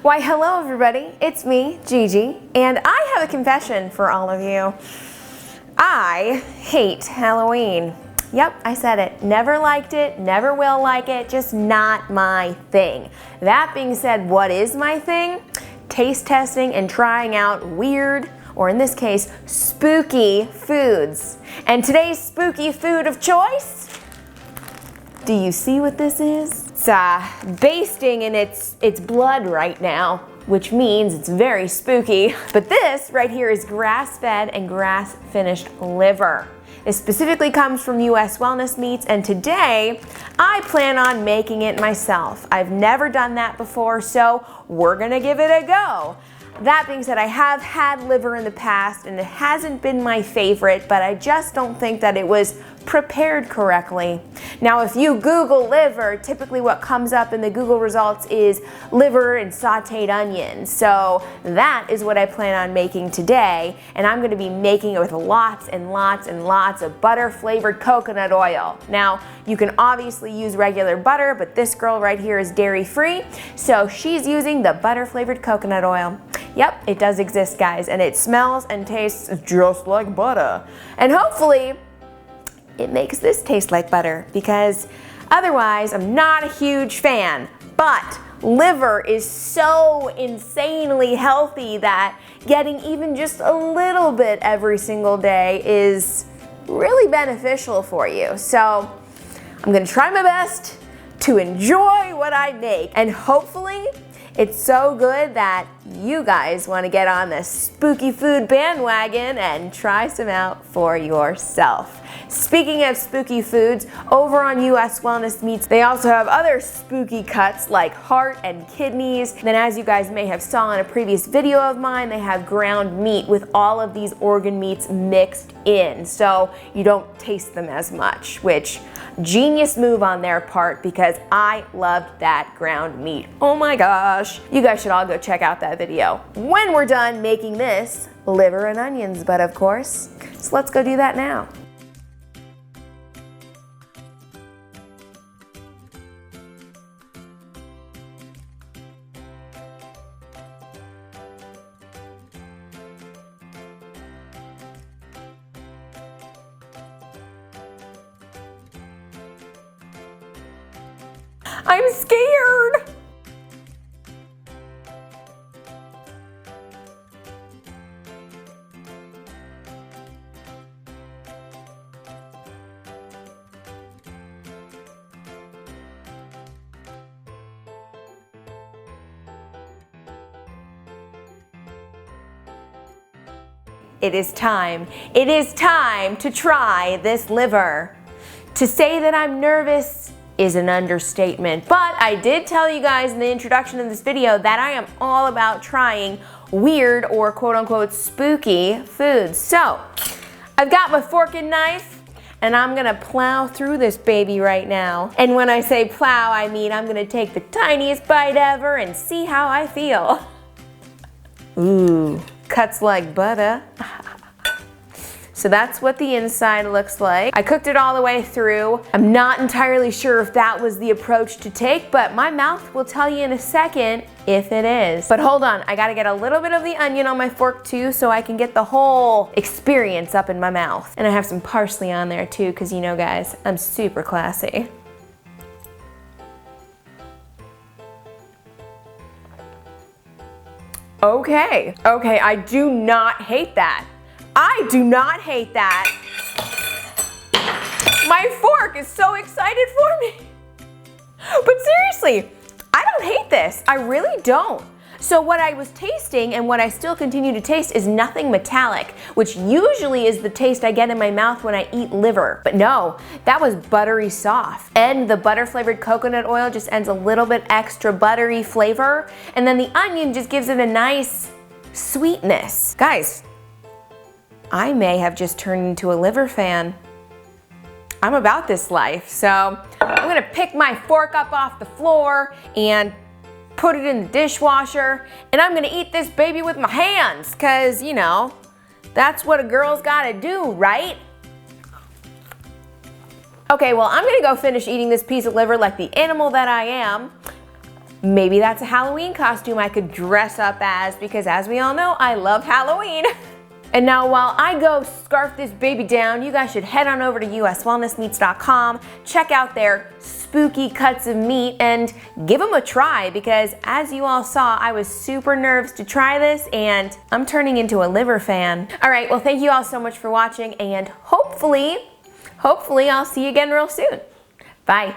Why, hello everybody, it's me, Gigi, and I have a confession for all of you. I hate Halloween. Yep, I said it. Never liked it, never will like it, just not my thing. That being said, what is my thing? Taste testing and trying out weird, or in this case, spooky foods. And today's spooky food of choice? Do you see what this is? It's basting in its blood right now, which means it's very spooky. But this right here is grass-fed and grass-finished liver. It specifically comes from US Wellness Meats, and today I plan on making it myself. I've never done that before, so we're gonna give it a go. That being said, I have had liver in the past and it hasn't been my favorite, but I just don't think that it was prepared correctly. Now, if you Google liver, typically what comes up in the Google results is liver and sautéed onions. So that is what I plan on making today, and I'm gonna be making it with lots and lots and lots of butter-flavored coconut oil. Now, you can obviously use regular butter, but this girl right here is dairy-free, so she's using the butter-flavored coconut oil. Yep, it does exist, guys, and it smells and tastes just like butter. And hopefully, it makes this taste like butter, because otherwise I'm not a huge fan. But liver is so insanely healthy that getting even just a little bit every single day is really beneficial for you. So I'm gonna try my best to enjoy what I make, and hopefully it's so good that you guys want to get on the spooky food bandwagon and try some out for yourself. Speaking of spooky foods, over on US Wellness Meats, they also have other spooky cuts like heart and kidneys. Then, as you guys may have saw in a previous video of mine, they have ground meat with all of these organ meats mixed in, so you don't taste them as much, which genius move on their part, because I loved that ground meat. Oh my gosh. You guys should all go check out that video when we're done making this liver and onions, but of course, so let's go do that now. I'm scared. It is time. It is time to try this liver. To say that I'm nervous is an understatement, but I did tell you guys in the introduction of this video that I am all about trying weird or quote-unquote spooky foods. So I've got my fork and knife, and I'm gonna plow through this baby right now. And when I say plow, I mean I'm gonna take the tiniest bite ever and see how I feel. Ooh, cuts like butter. So that's what the inside looks like. I cooked it all the way through. I'm not entirely sure if that was the approach to take, but my mouth will tell you in a second if it is. But hold on, I gotta get a little bit of the onion on my fork too, so I can get the whole experience up in my mouth. And I have some parsley on there too, because you know guys, I'm super classy. Okay, I do not hate that. I do not hate that. My fork is so excited for me. But seriously, I don't hate this. I really don't. So what I was tasting and what I still continue to taste is nothing metallic, which usually is the taste I get in my mouth when I eat liver. But no, that was buttery soft. And the butter flavored coconut oil just adds a little bit extra buttery flavor. And then the onion just gives it a nice sweetness. Guys, I may have just turned into a liver fan. I'm about this life, so I'm gonna pick my fork up off the floor and put it in the dishwasher, and I'm gonna eat this baby with my hands, cause you know, that's what a girl's gotta do, right? Okay, well, I'm gonna go finish eating this piece of liver like the animal that I am. maybe that's a Halloween costume I could dress up as, because as we all know, I love Halloween. And now while I go scarf this baby down, you guys should head on over to uswellnessmeats.com, check out their spooky cuts of meat and give them a try, because as you all saw, I was super nervous to try this and I'm turning into a liver fan. All right, well, thank you all so much for watching, and hopefully I'll see you again real soon. Bye.